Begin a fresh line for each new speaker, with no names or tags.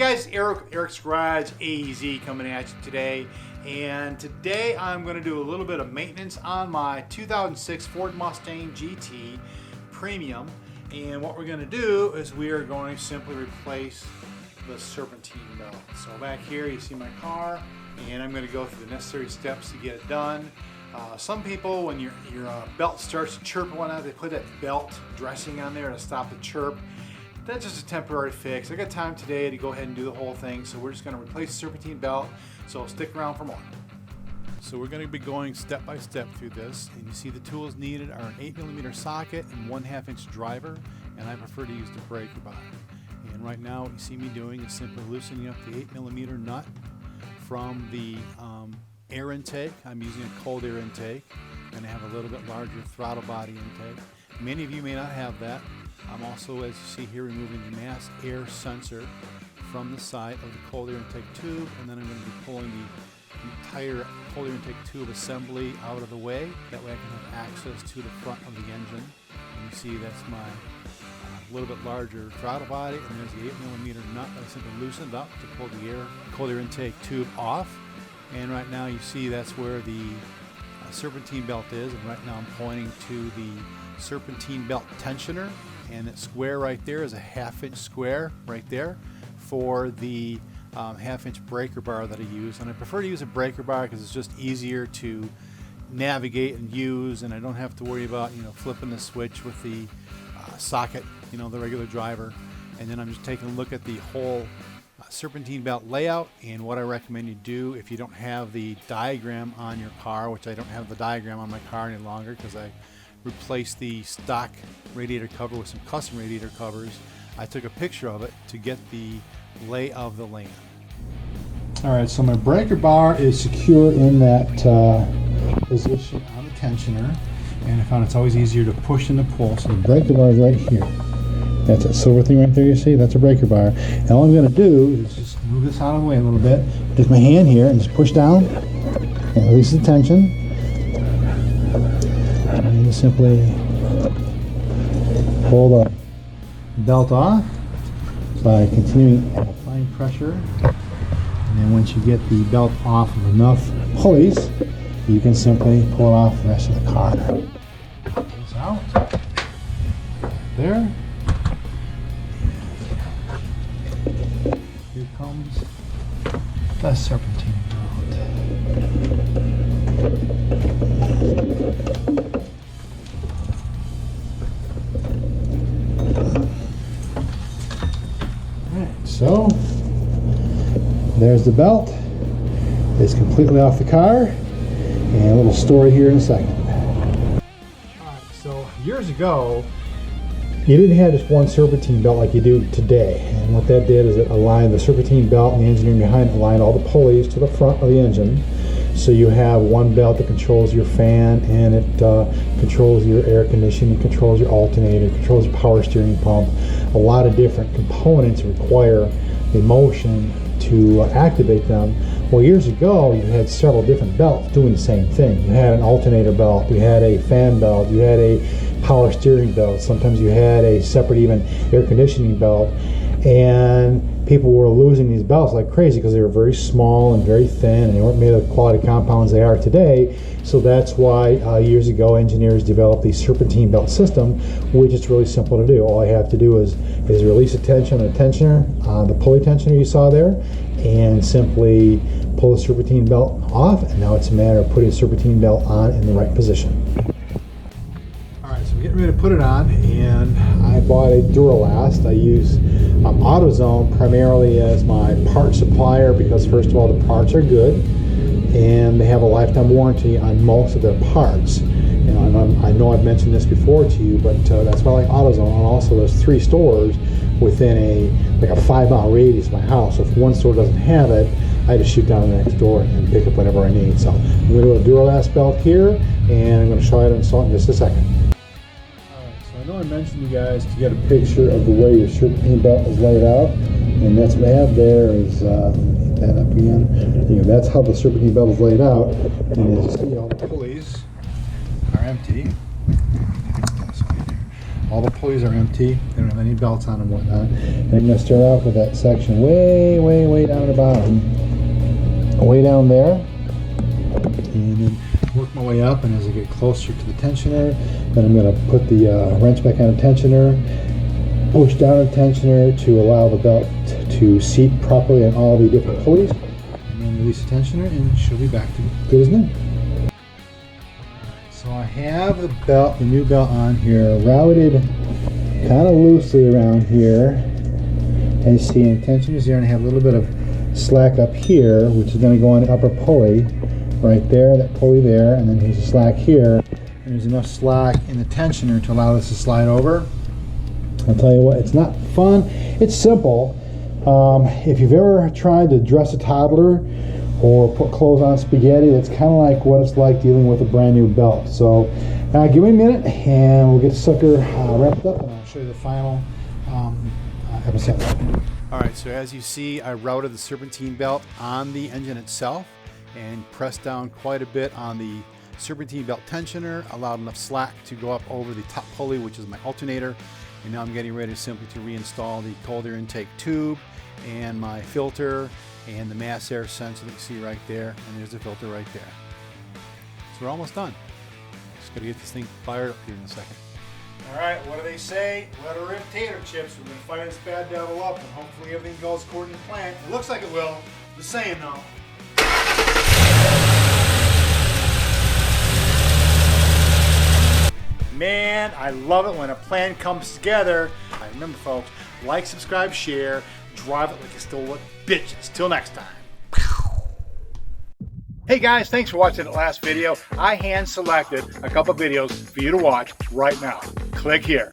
guys, Eric's Garage AZ coming at you today, and today I'm going to do a little bit of maintenance on my 2006 Ford Mustang GT Premium. And what we're going to do is we are going to simply replace the serpentine belt. So back here you see my car, and I'm going to go through the necessary steps to get it done. Some people, when your belt starts to chirp and whatnot, they put that belt dressing on there to stop the chirp. That's just a temporary fix. I got time today to go ahead and do the whole thing, so we're just going to replace the serpentine belt, so stick around for more. So we're going to be going step by step through this, and you see the tools needed are an 8mm socket and 1/2 inch driver, and I prefer to use the breaker bar. And right now what you see me doing is simply loosening up the 8mm nut from the air intake. I'm using a cold air intake, and I have a little bit larger throttle body intake. Many of you may not have that. I'm also, as you see here, removing the mass air sensor from the side of the cold air intake tube, and then I'm going to be pulling the entire cold air intake tube assembly out of the way. That way I can have access to the front of the engine. And you see that's my little bit larger throttle body, and there's the 8mm nut that I simply loosened up to pull the cold air intake tube off. And right now you see that's where the serpentine belt is, and right now I'm pointing to the serpentine belt tensioner, and that square right there is a 1/2 inch square right there for the 1/2 inch breaker bar that I use. And I prefer to use a breaker bar because it's just easier to navigate and use, and I don't have to worry about flipping the switch with the socket, the regular driver. And then I'm just taking a look at the whole serpentine belt layout, and what I recommend you do if you don't have the diagram on your car, which I don't have the diagram on my car any longer because I replaced the stock radiator cover with some custom radiator covers. I took a picture of it to get the lay of the land. Alright, so my breaker bar is secure in that position on the tensioner, and I found it's always easier to push than to pull, so the breaker bar is right here. That's that silver thing right there you see? That's a breaker bar. And all I'm going to do is just move this out of the way a little bit. Take my hand here and just push down and release the tension. And just simply pull the belt off by continuing applying pressure. And then once you get the belt off of enough pulleys, you can simply pull it off the rest of the car. Pull this out. There. Here comes the serpentine belt. Alright, so there's the belt. It's completely off the car, and a little story here in a second. Alright, so years ago, you didn't have just one serpentine belt like you do today, and what that did is it aligned the serpentine belt and the engineering behind it aligned all the pulleys to the front of the engine, so you have one belt that controls your fan, and it controls your air conditioning, controls your alternator, controls your power steering pump. A lot of different components require a motion to activate them. Well, years ago you had several different belts doing the same thing. You had an alternator belt, you had a fan belt, you had a power steering belt, sometimes you had a separate even air conditioning belt, and people were losing these belts like crazy because they were very small and very thin, and they weren't made of the quality compounds they are today. So that's why years ago engineers developed the serpentine belt system, which is really simple to do. All I have to do is release the tension on the tensioner, the pulley tensioner you saw there, and simply pull the serpentine belt off, and now it's a matter of putting the serpentine belt on in the right position. Alright, so I'm getting ready to put it on, and I bought a Duralast. I use AutoZone primarily as my part supplier because, first of all, the parts are good, and they have a lifetime warranty on most of their parts. I know I've mentioned this before to you, but that's why I like AutoZone. And also, there's 3 stores within a 5-mile radius of my house. So if one store doesn't have it, I just shoot down to the next door and pick up whatever I need. So I'm going to do a Duralast belt here, and I'm going to show you how to install it in just a second. Alright, so I know I mentioned you guys to get a picture of the way your serpentine belt is laid out, and that's what I have there is that up again. That's how the serpentine belt is laid out, and as you see, all the pulleys are empty. All the pulleys are empty. They don't have any belts on them and whatnot. And I'm going to start off with that section way, way, way down at the bottom. Way down there. And then work my way up, and as I get closer to the tensioner, then I'm going to put the wrench back on the tensioner, push down the tensioner to allow the belt to seat properly on all the different pulleys, and then release the tensioner, and she'll be back to good as new. So I have the belt, the new belt on here, routed kind of loosely around here. As you see, the tensioner is there, and I have a little bit of slack up here, which is going to go on the upper pulley. Right there, that pulley there, and then here's a slack here, and there's enough slack in the tensioner to allow this to slide over. I'll tell you what, it's not fun. It's simple. If you've ever tried to dress a toddler or put clothes on spaghetti, that's kind of like what it's like dealing with a brand new belt. So give me a minute, and we'll get the sucker wrapped up, and I'll show you the final episode. All right, so as you see, I routed the Serpentine belt on the engine itself, and pressed down quite a bit on the Serpentine belt tensioner, allowed enough slack to go up over the top pulley, which is my alternator. And now I'm getting ready simply to reinstall the cold air intake tube and my filter and the mass air sensor that you see right there, and there's the filter right there. So we're almost done. Just gotta get this thing fired up here in a second. All right, what do they say? Let her rip tater chips. We're gonna fire this bad devil up, and hopefully everything goes according to plan. It looks like it will. Just saying though. Man, I love it when a plan comes together. I remember, folks, like, subscribe, share, drive it like you stole it, bitches. Till next time. Hey guys, thanks for watching that last video. I hand selected a couple videos for you to watch right now. Click here.